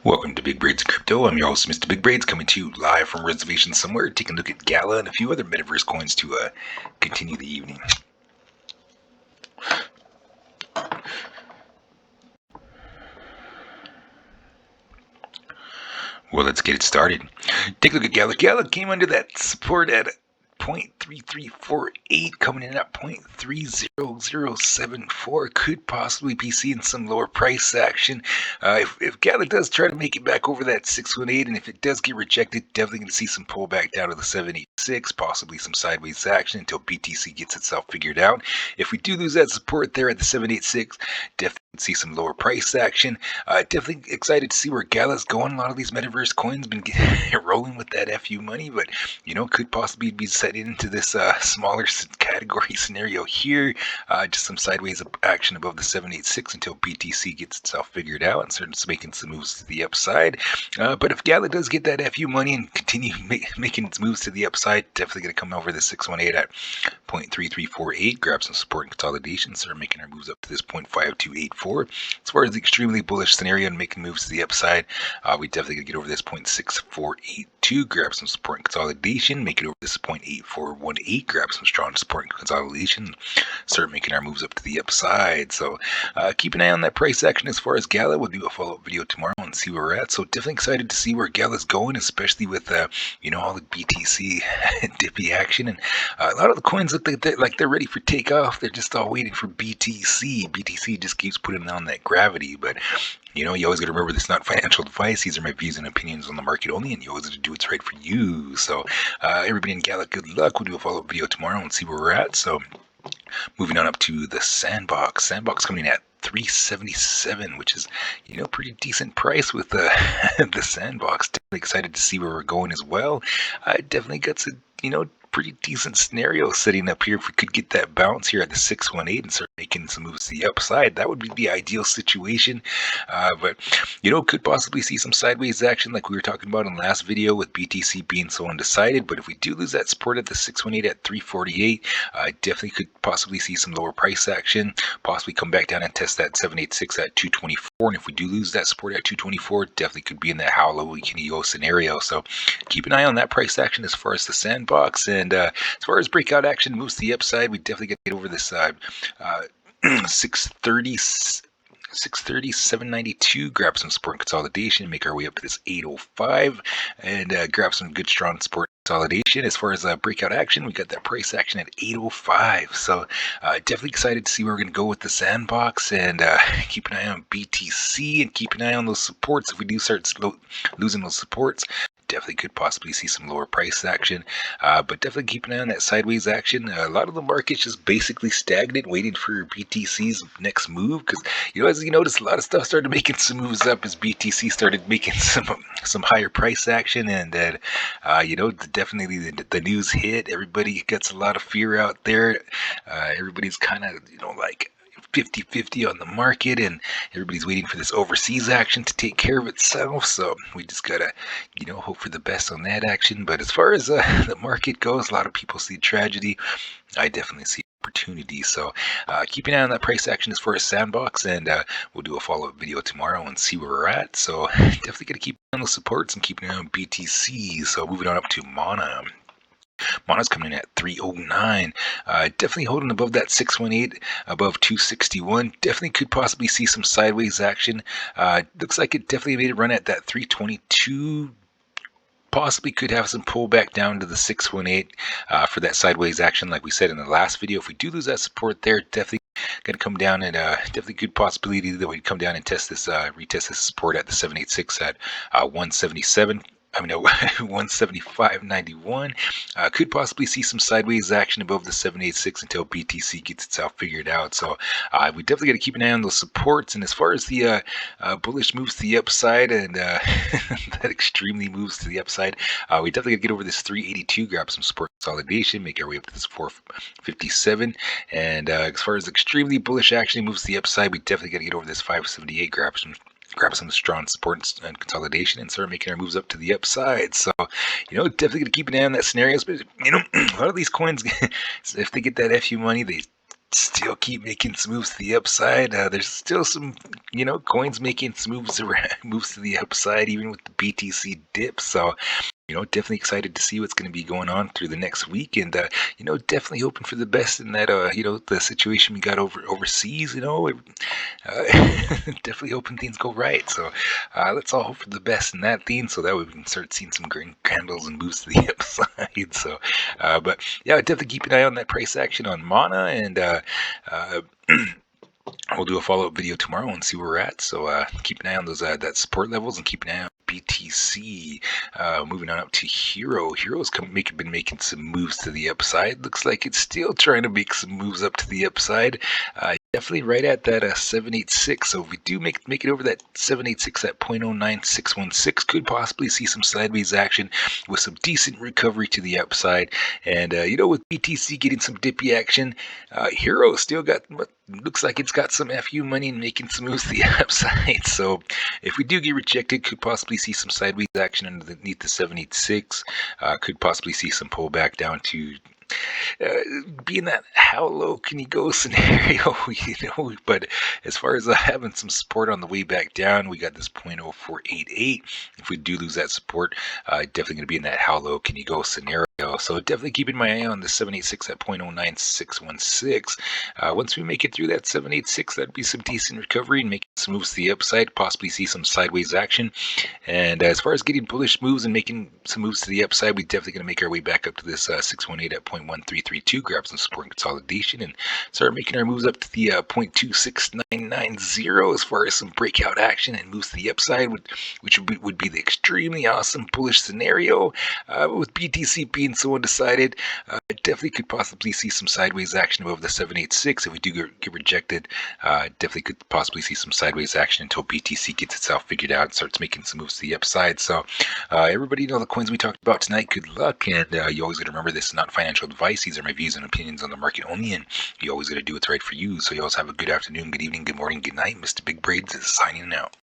Welcome to Big Braids Crypto. I'm your host, Mr. Big Braids, coming to you live from Reservation Somewhere, taking a look at GALA and a few other metaverse coins to continue the evening. Well, let's get it started. Take a look at GALA. GALA came under that support at 0.3348, coming in at 0.30074. Could possibly be seeing some lower price action. If GALA does try to make it back over that 618, and if it does get rejected, definitely going to see some pullback down to the 786, possibly some sideways action until BTC gets itself figured out. If we do lose that support there at the 786, definitely see some lower price action. Definitely excited to see where GALA's going. A lot of these metaverse coins been rolling with that FU money, but could possibly be set into this smaller category scenario here. Just some sideways action above the 786 until BTC gets itself figured out and starts making some moves to the upside. But if GALA does get that FU money and continue making its moves to the upside, definitely going to come over the 618 at 0.3348, grab some support and consolidation, start making our moves up to this 0.5284. As far as the extremely bullish scenario and making moves to the upside, we definitely going to get over this 0.6482, grab some support and consolidation, make it over this 0.8418, grab some strong support and consolidation, start making our moves up to the upside. So keep an eye on that price action as far as GALA. We'll do a follow-up video tomorrow and see where we're at. So definitely excited to see where GALA's going, especially with all the BTC dippy action, and a lot of the coins look like they're ready for takeoff. They're just all waiting for BTC. BTC just keeps putting on that gravity, but you always got to remember this is not financial advice. These are my views and opinions on the market only, and you always have to do what's right for you. So everybody in GALA, good luck. We'll do a follow-up video tomorrow and see where we're at. So moving on up to the SANDBOX. SANDBOX coming in at 377, which is pretty decent price with the the SANDBOX. Definitely excited to see where we're going as well. I definitely got some pretty decent scenario setting up here. If we could get that bounce here at the 618 and start making some moves to the upside, that would be the ideal situation. But could possibly see some sideways action like we were talking about in the last video with BTC being so undecided. But if we do lose that support at the 618 at 348, definitely could possibly see some lower price action, possibly come back down and test that 786 at 224. And if we do lose that support at 224, definitely could be in that how low we can go scenario. So keep an eye on that price action as far as the SANDBOX. And as far as breakout action moves to the upside, we definitely get over this 630, 792, grab some support and consolidation, make our way up to this 805, and grab some good strong support consolidation. As far as breakout action, we got that price action at 805. So definitely excited to see where we're going to go with the SANDBOX, and keep an eye on BTC and keep an eye on those supports. If we do start losing those supports, definitely could possibly see some lower price action, but definitely keep an eye on that sideways action. A lot of the market's just basically stagnant, waiting for BTC's next move, because as you notice, a lot of stuff started making some moves up as BTC started making some higher price action, and then definitely the news hit. Everybody gets a lot of fear out there. Everybody's kind of like 50-50 on the market, and everybody's waiting for this overseas action to take care of itself. So we just gotta hope for the best on that action. But as far as the market goes, a lot of people see tragedy. I definitely see opportunity. So keep an eye on that price action as far as SANDBOX, and we'll do a follow-up video tomorrow and see where we're at. So definitely gotta keep on those supports and keep an eye on BTC. So moving on up to Mana. Mana's coming in at 309. Definitely holding above that 618, above 261. Definitely could possibly see some sideways action. Looks like it definitely made a run at that 322. Possibly could have some pullback down to the 618 for that sideways action, like we said in the last video. If we do lose that support there, definitely going to come down, and definitely good possibility that we'd come down and retest this support at the 786 at 177. 175.91. Could possibly see some sideways action above the 786 until BTC gets itself figured out. So we definitely got to keep an eye on those supports. And as far as the bullish moves to the upside, and that extremely moves to the upside, we definitely got to get over this 382, grab some support consolidation, make our way up to this 457. And as far as extremely bullish action moves to the upside, we definitely got to get over this 578, grab some strong support and consolidation, and start making our moves up to the upside. So definitely gonna keep an eye on that scenario. But a lot of these coins, if they get that FU money, they still keep making some moves to the upside. There's still some, coins making some moves around, moves to the upside, even with the BTC dip. So, definitely excited to see what's going to be going on through the next week, and definitely hoping for the best in that, the situation we got overseas. Definitely hoping things go right. So let's all hope for the best in that theme, so that way we can start seeing some green candles and boosts to the upside. So, but yeah, definitely keep an eye on that price action on Mana, and we'll do a follow-up video tomorrow and see where we're at. So keep an eye on those that support levels, and keep an eye on BTC. Moving on up to Hero. Hero's been making some moves to the upside. Looks like it's still trying to make some moves up to the upside. Definitely right at that 786. So if we do make it over that 786 at 0.09616, could possibly see some sideways action with some decent recovery to the upside. And with BTC getting some dippy action, Hero still looks like it's got some FU money and making some moves to the upside. So if we do get rejected, could possibly see some sideways action underneath the 786. Could possibly see some pullback down to being that how low can you go scenario, but as far as having some support on the way back down, we got this 0.0488. If we do lose that support, definitely going to be in that how low can you go scenario. So definitely keeping my eye on the 786 at 0.09616. Once we make it through that 786, that'd be some decent recovery and making some moves to the upside, possibly see some sideways action. And as far as getting bullish moves and making some moves to the upside, we definitely going to make our way back up to this 618 at 0.1332, grab some support and consolidation, and start making our moves up to the 0.26990 as far as some breakout action and moves to the upside, which would be the extremely awesome bullish scenario. With BTC being so undecided, definitely could possibly see some sideways action above the 786. If we do get rejected, definitely could possibly see some sideways action until BTC gets itself figured out and starts making some moves to the upside. So everybody know the coins we talked about tonight. Good luck, and you always got to remember, this is not financial advice. These are my views and opinions on the market only, and you always got to do what's right for you. So you always have a good afternoon, good evening, good morning, good night. Mr. Big Braids is signing out.